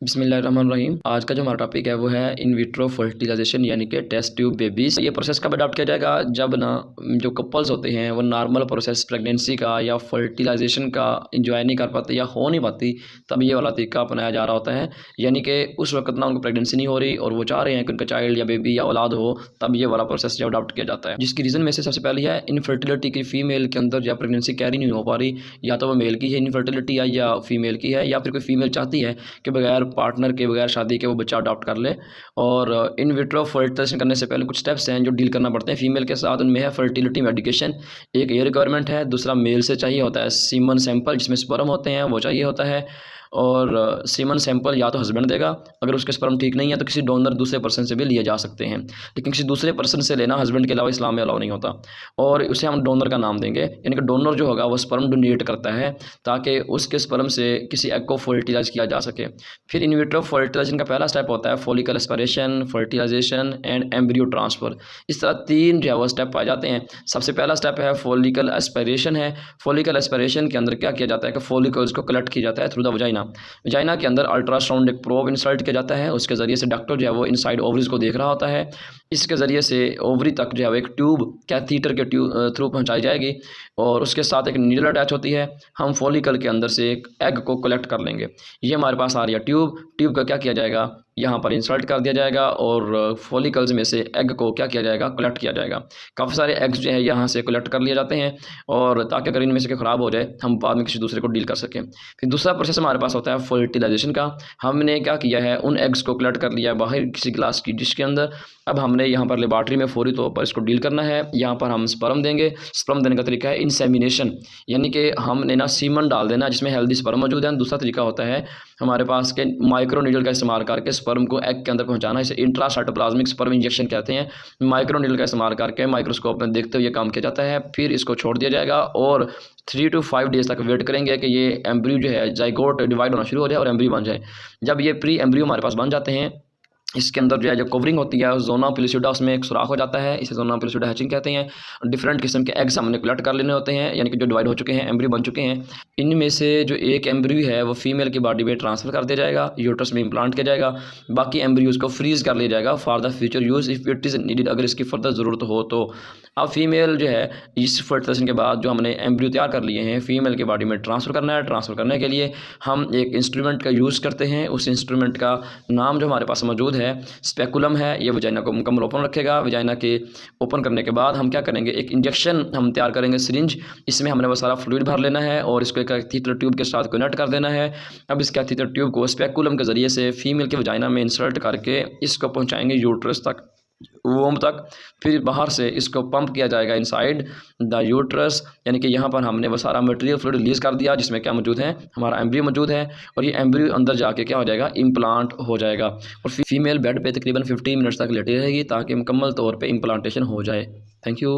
बिस्मिल्लाहिर्रहमानिर्रहीम। आज का जो हमारा टॉपिक है वो है इन विट्रो फर्टिलाइजेशन यानी कि टेस्ट ट्यूब बेबीज़। ये प्रोसेस कब अडॉप्ट किया जाएगा? जब ना जो कपल्स होते हैं वो नॉर्मल प्रोसेस प्रेगनेंसी का या फर्टिलाइजेशन का इंजॉय नहीं कर पाते या हो नहीं पाती, तब ये वाला तरीका अपनाया जा रहा होता है। यानी कि उस वक्त ना उनको प्रेगनेंसी नहीं हो रही और वो चाह रहे हैं कि उनका चाइल्ड या बेबी या औलाद हो, तब ये वाला प्रोसेस जो अडॉप्ट किया जाता है। जिसकी रीज़न में से सबसे पहली है इनफर्टिलिटी की, फीमेल के अंदर या प्रेगनेंसी कैरी नहीं हो पा रही, या तो वो मेल की है इनफर्टिलिटी या फीमेल की है, या फिर कोई फीमेल चाहती है कि बगैर पार्टनर के, बगैर शादी के वो बच्चा अडॉप्ट कर ले। और इन विट्रो फर्टिलाइजेशन करने से पहले कुछ स्टेप्स हैं जो डील करना पड़ते हैं फीमेल के साथ। उनमें है फर्टिलिटी मेडिकेशन, एक ये रिक्वायरमेंट है। दूसरा मेल से चाहिए होता है सीमन सैंपल जिसमें स्पर्म होते हैं, वो चाहिए होता है। और सीमन सैंपल या तो हस्बैंड देगा, अगर उसके स्पर्म ठीक नहीं है तो किसी डोनर दूसरे पर्सन से भी लिए जा सकते हैं, लेकिन किसी दूसरे पर्सन से लेना हस्बैंड के अलावा इस्लाम में अलाउ नहीं होता। और उसे हम डोनर का नाम देंगे, यानी कि डोनर जो होगा वो स्पर्म डोनेट करता है ताकि उसके स्पर्म से किसी एग को फर्टिलाइज किया जा सके। फिर इन विट्रो फर्टिलाइजेशन का पहला स्टेप होता है follicle aspiration, fertilization and embryo transfer. इस तरह तीन जो है वो स्टेप पाए जाते हैं। सबसे पहला स्टेप है फॉलिकल एस्पिरेशन है। फॉलिकल एस्पिरेशन के अंदर क्या किया जाता है कि फॉलिकल्स को कलेक्ट किया जाता है थ्रू द वजाइना। वजाइना के अंदर अल्ट्रासाउंड एक प्रोब इंसर्ट किया जाता है, उसके ज़रिए से डॉक्टर जो है वो इनसाइड ओवरीज को देख रहा होता है। इसके ज़रिए से ओवरी तक जो है वो एक ट्यूब कैथीटर के थ्रू पहुंचाई जाएगी और उसके साथ एक नीडल अटैच होती है। हम फॉलिकल के अंदर से एक एग को कलेक्ट कर लेंगे। ये हमारे पास आ रही है ट्यूब। ट्यूब का क्या किया जाएगा, यहाँ पर इंसर्ट कर दिया जाएगा और फॉलिकल्स में से एग को क्या किया जाएगा, कलेक्ट किया जाएगा। काफ़ी सारे एग्स जो है यहाँ से कलेक्ट कर लिए जाते हैं और ताकि अगर इनमें से ख़राब हो जाए हम बाद में किसी दूसरे को डील कर सकें। फिर दूसरा प्रोसेस हमारे पास होता है फर्टिलाइजेशन का। हमने क्या किया है, उन एग्स को कलेक्ट कर लिया बाहर किसी ग्लास की डिश के अंदर। अब हमने यहाँ पर लेबॉर्ट्री में फौरी तौर पर इसको डील करना है। यहाँ पर हम स्पर्म देंगे। स्पर्म देने का तरीका है इंसेमिनेशन, यानी कि हमने ना सीमन डाल देना जिसमें हेल्दी स्पर्म मौजूद है। दूसरा तरीका होता है हमारे पास के माइक्रो नीडल का इस्तेमाल करके स्पर्म को एग के अंदर पहुंचाना, इसे इंट्रासाइटोप्लाज्मिक स्पर्म इंजेक्शन कहते हैं। माइक्रो नीडल का इस्तेमाल करके माइक्रोस्कोप में देखते हुए काम किया जाता है। फिर इसको छोड़ दिया जाएगा और 3 to 5 डेज़ तक वेट करेंगे कि ये एम्ब्रियो जो है जाइगोट डिवाइड होना शुरू हो जाए और एम्ब्रियो बन जाए। जब ये प्री एम्ब्रियो हमारे पास बन जाते हैं, इसके अंदर जो है जो कवरिंग होती है जोना पेलिसिडा, उसमें एक सुराख हो जाता है, इसे जोना पेलिसिडा हैचिंग कहते हैं। डिफरेंट किस्म के एग्स हमने कलेक्ट कर लेने होते हैं, यानी कि जो डिवाइड हो चुके हैं, एम्ब्रियो बन चुके हैं। इनमें से जो एक एम्ब्रियो है वो फीमेल की बॉडी में ट्रांसफ़र कर दिया जाएगा, यूट्रस में इम्प्लांट किया जाएगा। बाकी एम्ब्रियोज को फ्रीज़ कर लिया जाएगा for the future use if it is needed, अगर इसकी फर्दर ज़रूरत हो तो। अब फीमेल जो है इस फर्टिलाइजेशन के बाद जो हमने एम्ब्रियो तैयार कर लिए हैं फीमेल की बॉडी में ट्रांसफ़र करना है। ट्रांसफ़र करने के लिए हम एक इंस्ट्रूमेंट का यूज़ करते हैं। उस इंस्ट्रूमेंट का नाम जो हमारे पास मौजूद है स्पेकुलम है। ये वजाइना को मुकम्मल ओपन रखेगा। वजाइना के ओपन करने के बाद हम क्या करेंगे, एक इंजेक्शन हम तैयार करेंगे सिरिंज। इसमें हमने वो सारा फ्लूइड भर लेना है और इसको एक कैथीटर ट्यूब के साथ कनेक्ट कर देना है। अब इस कैथीटर ट्यूब को स्पेकुलम के ज़रिए से फीमेल के वजाइना में इंसर्ट करके इसको पहुँचाएँगे यूट्रस तक, वोम तक। फिर बाहर से इसको पंप किया जाएगा इनसाइड द यूट्रस, यानी कि यहाँ पर हमने वो सारा मटेरियल फ्लूइड रिलीज़ कर दिया जिसमें क्या मौजूद है, हमारा एम्ब्रियो मौजूद है। और ये एम्ब्रियो अंदर जाके क्या हो जाएगा, इम्प्लांट हो जाएगा। और फीमेल बेड पे तकरीबन 15 मिनट्स तक लेटी रहेगी ताकि मुकम्मल तौर पे इम्प्लांटेशन हो जाए। Thank you.